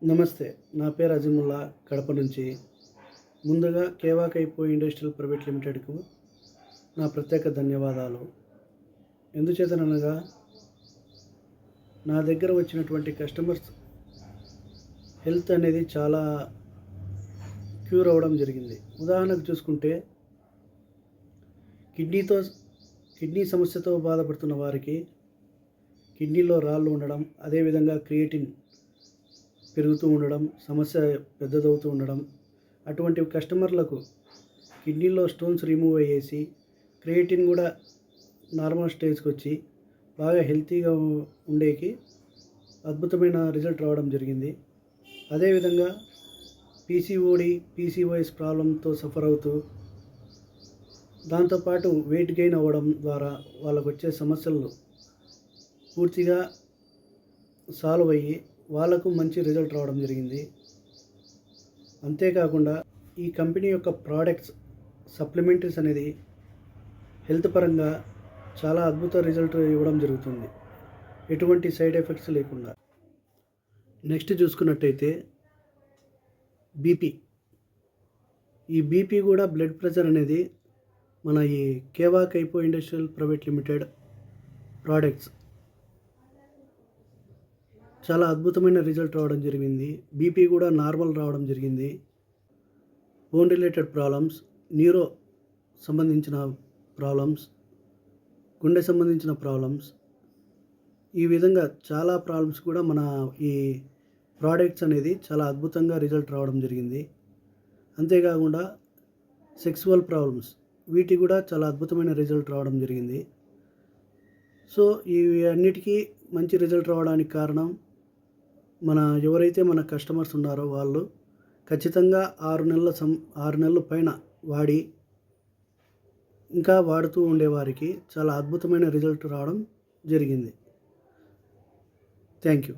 నమస్తే. నా పేరు అజీముల్లా కడప నుంచి. ముందుగా కేవా కైపో ఇండస్ట్రియల్ ప్రైవేట్ లిమిటెడ్‌కు నా ప్రత్యేక ధన్యవాదాలు. ఎందుచేతననగా నా దగ్గర వచ్చినటువంటి కస్టమర్స్ హెల్త్ అనేది చాలా క్యూర్ అవ్వడం జరిగింది. ఉదాహరణకు చూసుకుంటే కిడ్నీతో కిడ్నీ సమస్యతో బాధపడుతున్న వారికి కిడ్నీలో రాళ్ళు ఉండడం, అదేవిధంగా క్రియేటిన్ పెరుగుతూ ఉండడం, సమస్య పెద్దదవుతూ ఉండడం, అటువంటి కస్టమర్లకు కిడ్నీలో స్టోన్స్ రిమూవ్ అయ్యేసి క్రియేటిన్ కూడా నార్మల్ స్టేజ్కి వచ్చి బాగా హెల్తీగా ఉండేకి అద్భుతమైన రిజల్ట్ రావడం జరిగింది. అదేవిధంగా పీసీఓఎస్ ప్రాబ్లంతో సఫర్ అవుతూ దాంతోపాటు వెయిట్ గెయిన్ అవ్వడం ద్వారా వాళ్ళకు వచ్చే సమస్యలు పూర్తిగా సాల్వ్ అయ్యి వాళ్ళకు మంచి రిజల్ట్ రావడం జరిగింది. అంతేకాకుండా ఈ కంపెనీ యొక్క ప్రోడక్ట్స్ సప్లిమెంటరీస్ అనేది హెల్త్ పరంగా చాలా అద్భుత రిజల్ట్ ఇవ్వడం జరుగుతుంది, ఎటువంటి సైడ్ ఎఫెక్ట్స్ లేకుండా. నెక్స్ట్ చూసుకున్నట్టయితే బీపీ. ఈ బీపీ కూడా బ్లడ్ ప్రెషర్ అనేది మన ఈ కేవా కైపో ఇండస్ట్రియల్ ప్రైవేట్ లిమిటెడ్ ప్రోడక్ట్స్ చాలా అద్భుతమైన రిజల్ట్ రావడం జరిగింది. బీపీ కూడా నార్మల్ రావడం జరిగింది. బోన్ రిలేటెడ్ ప్రాబ్లమ్స్, న్యూరో సంబంధించిన ప్రాబ్లమ్స్, గుండె సంబంధించిన ప్రాబ్లమ్స్, ఈ విధంగా చాలా ప్రాబ్లమ్స్ కూడా మన ఈ ప్రోడక్ట్స్ అనేది చాలా అద్భుతంగా రిజల్ట్ రావడం జరిగింది. అంతేకాకుండా సెక్సువల్ ప్రాబ్లమ్స్, వీటి కూడా చాలా అద్భుతమైన రిజల్ట్ రావడం జరిగింది. సో ఇవి అన్నిటికీ మంచి రిజల్ట్ రావడానికి కారణం ఎవరైతే మన కస్టమర్స్ ఉన్నారో వాళ్ళు ఖచ్చితంగా 6 నెలల పైన వాడి ఇంకా వాడుతూ ఉండేవారికి చాలా అద్భుతమైన రిజల్ట్ రావడం జరిగింది. Thank you.